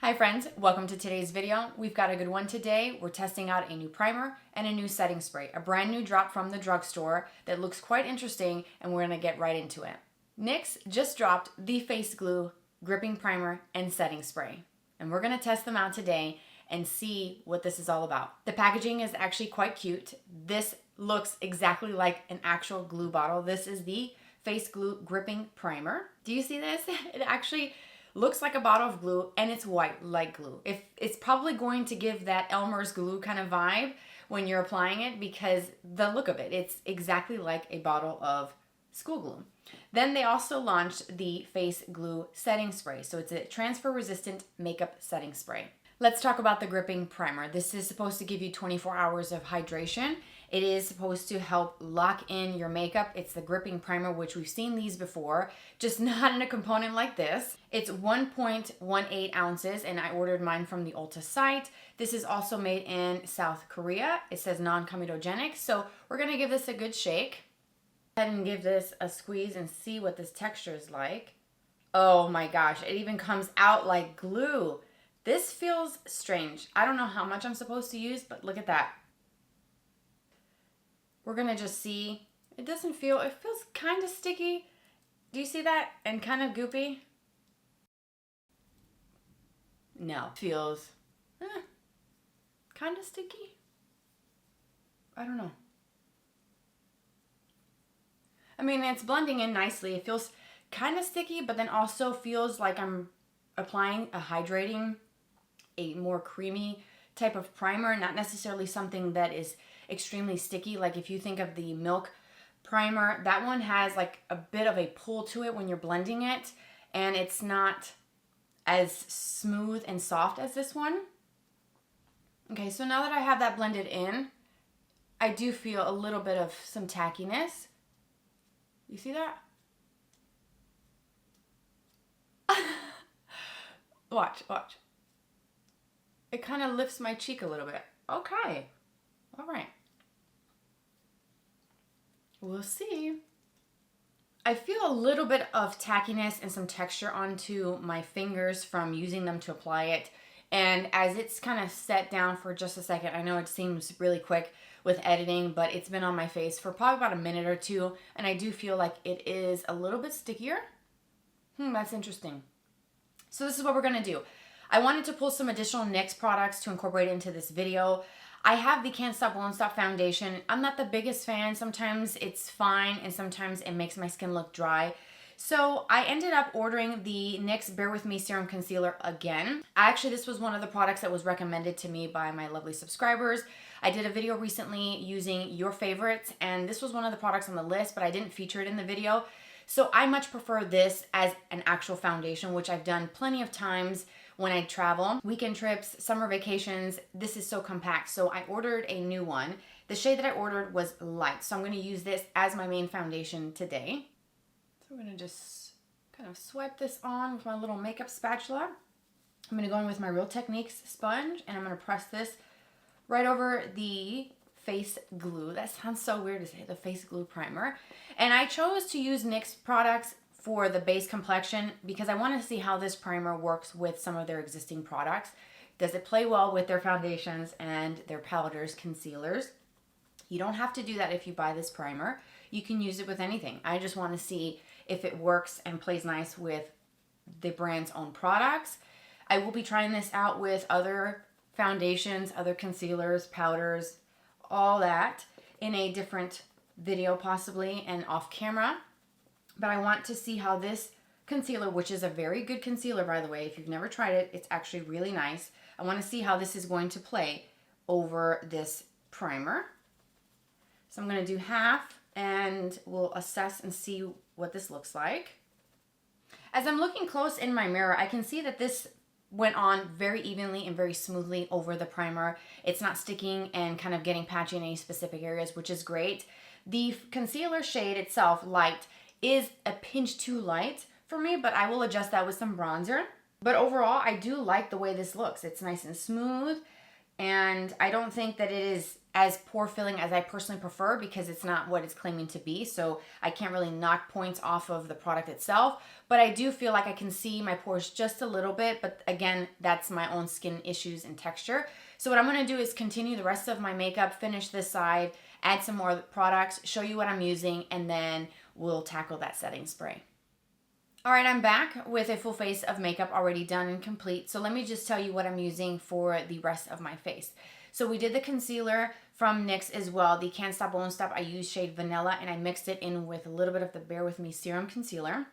Hi friends, welcome to today's video. We've got a good one today. We're testing out a new primer and a new setting spray, a brand new drop from the drugstore that looks quite interesting, and we're gonna get right into it. NYX just dropped the Face Glue Gripping Primer and Setting Spray, and we're gonna test them out today and see what this is all about. The packaging is actually quite cute. This looks exactly like an actual glue bottle. This is the Face Glue Gripping Primer. Do you see this? It actually looks like a bottle of glue, and it's white like glue. It's probably going to give that Elmer's glue kind of vibe when you're applying it because the look of it, it's exactly like a bottle of school glue. Then they also launched the Face Glue Setting Spray. So it's a transfer resistant makeup setting spray. Let's talk about the gripping primer. This is supposed to give you 24 hours of hydration. It is supposed to help lock in your makeup. It's the gripping primer, which we've seen these before, just not in a component like this. It's 1.18 ounces, and I ordered mine from the Ulta site. This is also made in South Korea. It says non-comedogenic, so we're gonna give this a good shake. Go ahead and give this a squeeze and see what this texture is like. Oh my gosh, it even comes out like glue. This feels strange. I don't know how much I'm supposed to use, but look at that. We're gonna just see. It feels kind of sticky. Do you see that? And kind of goopy? No. Feels kind of sticky. I don't know. I mean, it's blending in nicely. It feels kind of sticky, but then also feels like I'm applying a more creamy type of primer, not necessarily something that is extremely sticky. Like if you think of the Milk primer, that one has like a bit of a pull to it when you're blending it, and it's not as smooth and soft as this one. Okay, so now that I have that blended in, I do feel a little bit of some tackiness. You see that? Watch. It kind of lifts my cheek a little bit. Okay. All right. We'll see. I feel a little bit of tackiness and some texture onto my fingers from using them to apply it. And as it's kind of set down for just a second, I know it seems really quick with editing, but it's been on my face for probably about a minute or two, and I do feel like it is a little bit stickier. That's interesting. So this is what we're gonna do. I wanted to pull some additional NYX products to incorporate into this video. I have the Can't Stop Won't Stop foundation. I'm not the biggest fan. Sometimes it's fine, and sometimes it makes my skin look dry. So I ended up ordering the NYX Bear With Me Serum Concealer again. Actually, this was one of the products that was recommended to me by my lovely subscribers. I did a video recently using your favorites, and this was one of the products on the list, but I didn't feature it in the video. So I much prefer this as an actual foundation, which I've done plenty of times when I travel, weekend trips, summer vacations. This is so compact, so I ordered a new one. The shade that I ordered was light, so I'm going to use this as my main foundation today. So I'm going to just kind of swipe this on with my little makeup spatula. I'm going to go in with my Real Techniques sponge, and I'm going to press this right over the face glue. That sounds so weird to say, the face glue primer. And I chose to use NYX products for the base complexion because I want to see how this primer works with some of their existing products. Does it play well with their foundations and their powders, concealers? You don't have to do that if you buy this primer. You can use it with anything. I just want to see if it works and plays nice with the brand's own products. I will be trying this out with other foundations, other concealers, powders, all that in a different video possibly and off camera. But I want to see how this concealer, which is a very good concealer, by the way, if you've never tried it, it's actually really nice. I want to see how this is going to play over this primer. So I'm going to do half, and we'll assess and see what this looks like. As I'm looking close in my mirror, I can see that this went on very evenly and very smoothly over the primer. It's not sticking and kind of getting patchy in any specific areas, which is great. The concealer shade itself, light, is a pinch too light for me, but I will adjust that with some bronzer. But overall, I do like the way this looks. It's nice and smooth, and I don't think that it is as pore filling as I personally prefer because it's not what it's claiming to be. So I can't really knock points off of the product itself, but I do feel like I can see my pores just a little bit. But again, that's my own skin issues and texture. So what I'm gonna do is continue the rest of my makeup, finish this side, add some more products, show you what I'm using, and then we'll tackle that setting spray. All right, I'm back with a full face of makeup already done and complete. So let me just tell you what I'm using for the rest of my face. So we did the concealer from NYX as well, the Can't Stop Won't Stop. I used shade Vanilla and I mixed it in with a little bit of the Bear With Me Serum Concealer.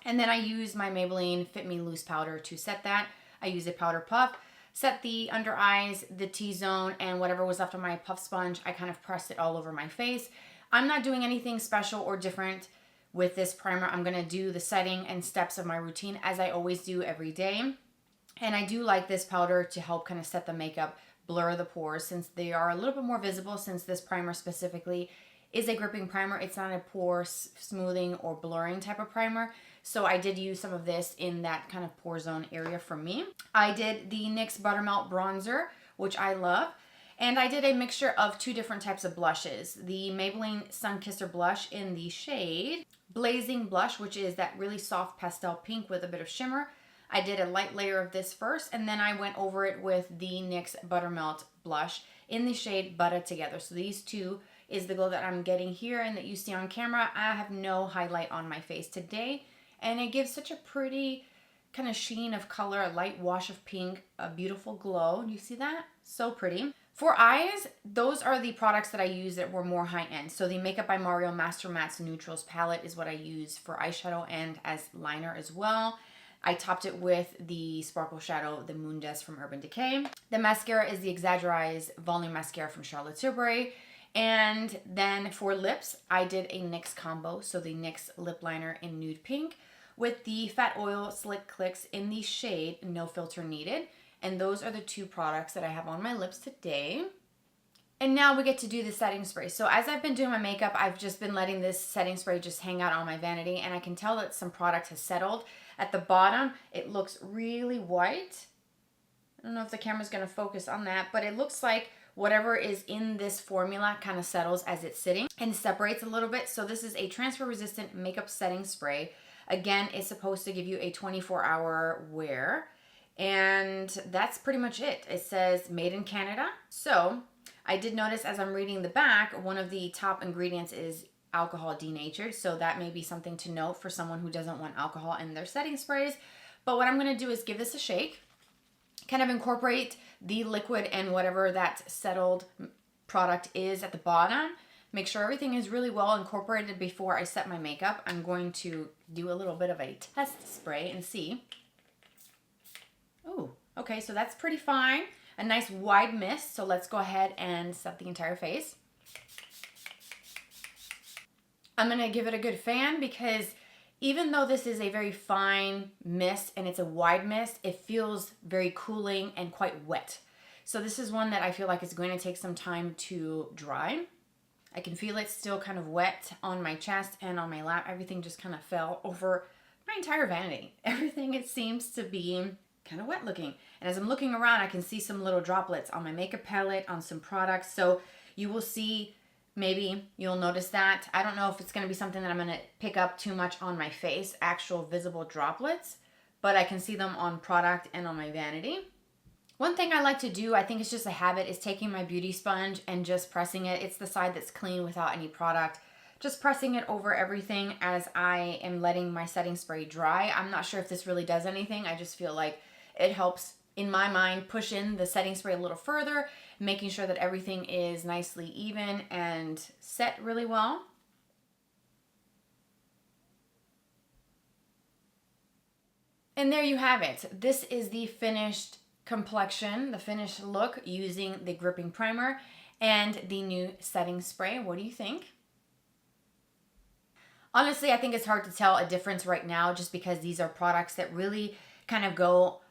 And then I used my Maybelline Fit Me Loose powder to set that. I used a powder puff, set the under eyes, the T-zone, and whatever was left on my puff sponge. I kind of pressed it all over my face. I'm not doing anything special or different with this primer. I'm gonna do the setting and steps of my routine as I always do every day. And I do like this powder to help kind of set the makeup, blur the pores since they are a little bit more visible, since this primer specifically is a gripping primer. It's not a pore smoothing or blurring type of primer. So I did use some of this in that kind of pore zone area for me. I did the NYX Buttermelt Bronzer, which I love. And I did a mixture of two different types of blushes. The Maybelline Sunkisser blush in the shade Blazing Blush, which is that really soft pastel pink with a bit of shimmer. I did a light layer of this first, and then I went over it with the NYX Buttermelt Blush in the shade Butter Together. So these two is the glow that I'm getting here and that you see on camera. I have no highlight on my face today, and it gives such a pretty kind of sheen of color, a light wash of pink, a beautiful glow. You see that? So pretty. For eyes, those are the products that I use that were more high-end. So the Makeup by Mario Master Mattes Neutrals palette is what I use for eyeshadow and as liner as well. I topped it with the Sparkle Shadow, the Moon Dust from Urban Decay. The mascara is the Exagger-Eyes Volume Mascara from Charlotte Tilbury. And then for lips, I did a NYX combo. So the NYX Lip Liner in Nude Pink with the Fat Oil Slick Clicks in the shade No Filter Needed. And those are the two products that I have on my lips today. And now we get to do the setting spray. So as I've been doing my makeup, I've just been letting this setting spray just hang out on my vanity, and I can tell that some product has settled. At the bottom, it looks really white. I don't know if the camera's gonna focus on that, but it looks like whatever is in this formula kind of settles as it's sitting and separates a little bit. So this is a transfer resistant makeup setting spray. Again, it's supposed to give you a 24-hour wear. And that's pretty much it. It says made in Canada. So I did notice as I'm reading the back, one of the top ingredients is alcohol denatured. So that may be something to note for someone who doesn't want alcohol in their setting sprays. But what I'm going to do is give this a shake, kind of incorporate the liquid and whatever that settled product is at the bottom. Make sure everything is really well incorporated before I set my makeup. I'm going to do a little bit of a test spray and see. Ooh, okay, so that's pretty fine. A nice wide mist, so let's go ahead and set the entire face. I'm gonna give it a good fan because even though this is a very fine mist and it's a wide mist, it feels very cooling and quite wet. So this is one that I feel like is going to take some time to dry. I can feel it still kind of wet on my chest and on my lap. Everything just kind of fell over my entire vanity. Everything, it seems to be kind of wet looking. And as I'm looking around, I can see some little droplets on my makeup palette, on some products. So you will see, maybe you'll notice that. I don't know if it's going to be something that I'm going to pick up too much on my face, actual visible droplets, but I can see them on product and on my vanity. One thing I like to do, I think it's just a habit, is taking my beauty sponge and just pressing it. It's the side that's clean without any product. Just pressing it over everything as I am letting my setting spray dry. I'm not sure if this really does anything. I just feel like it helps, in my mind, push in the setting spray a little further, making sure that everything is nicely even and set really well. And there you have it. This is the finished complexion, the finished look using the gripping primer and the new setting spray. What do you think? Honestly, I think it's hard to tell a difference right now just because these are products that really kind of go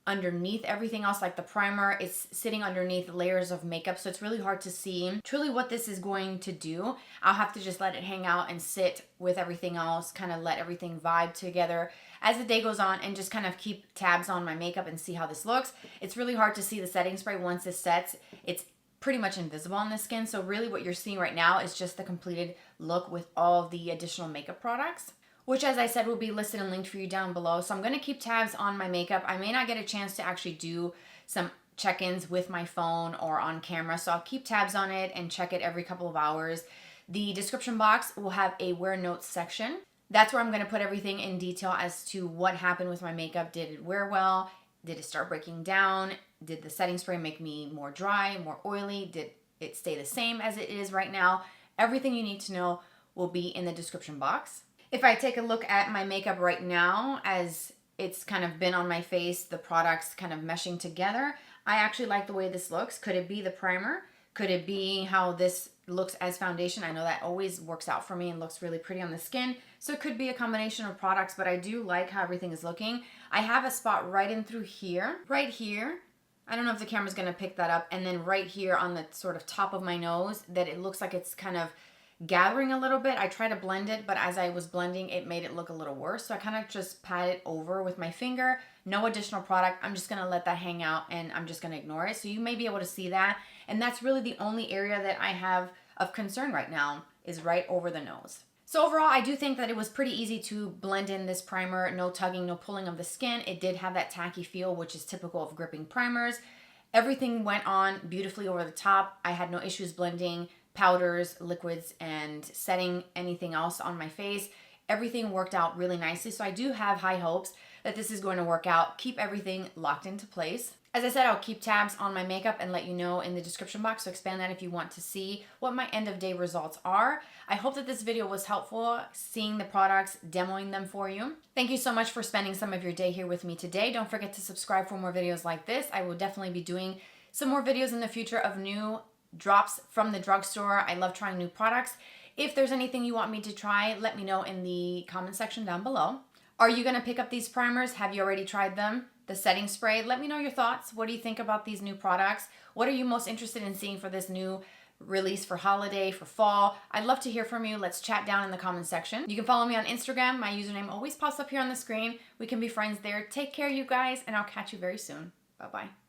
underneath everything else. Like the primer, it's sitting underneath layers of makeup, so it's really hard to see truly what this is going to do. I'll have to just let it hang out and sit with everything else, kind of let everything vibe together as the day goes on and just kind of keep tabs on my makeup and see how this looks. It's really hard to see the setting spray once this sets. It's pretty much invisible on the skin. So really what you're seeing right now is just the completed look with all of the additional makeup products, which, as I said, will be listed and linked for you down below. So I'm going to keep tabs on my makeup. I may not get a chance to actually do some check-ins with my phone or on camera, so I'll keep tabs on it and check it every couple of hours. The description box will have a wear notes section. That's where I'm going to put everything in detail as to what happened with my makeup. Did it wear well? Did it start breaking down? Did the setting spray make me more dry, more oily? Did it stay the same as it is right now? Everything you need to know will be in the description box. If I take a look at my makeup right now, as it's kind of been on my face, the products kind of meshing together, I actually like the way this looks. Could it be the primer? Could it be how this looks as foundation? I know that always works out for me and looks really pretty on the skin. So it could be a combination of products, but I do like how everything is looking. I have a spot right in through here, right here. I don't know if the camera's gonna pick that up. And then right here on the sort of top of my nose, that it looks like it's kind of gathering a little bit. I try to blend it, but as I was blending, it made it look a little worse. So I kind of just pat it over with my finger. No additional product. I'm just gonna let that hang out and I'm just gonna ignore it. So you may be able to see that. And that's really the only area that I have of concern right now, is right over the nose. So overall, I do think that it was pretty easy to blend in this primer. No tugging, no pulling of the skin. It did have that tacky feel, which is typical of gripping primers. Everything went on beautifully over the top. I had no issues blending powders, liquids, and setting anything else on my face. Everything worked out really nicely. So I do have high hopes that this is going to work out. Keep everything locked into place. As I said, I'll keep tabs on my makeup and let you know in the description box, so expand that if you want to see what my end of day results are. I hope that this video was helpful, seeing the products, demoing them for you. Thank you so much for spending some of your day here with me today. Don't forget to subscribe for more videos like this. I will definitely be doing some more videos in the future of new drops from the drugstore. I love trying new products. If there's anything you want me to try, let me know in the comment section down below. Are you gonna pick up these primers? Have you already tried them? The setting spray, let me know your thoughts. What do you think about these new products? What are you most interested in seeing for this new release for holiday, for fall? I'd love to hear from you. Let's chat down in the comment section. You can follow me on Instagram. My username always pops up here on the screen. We can be friends there. Take care, you guys, and I'll catch you very soon. Bye-bye.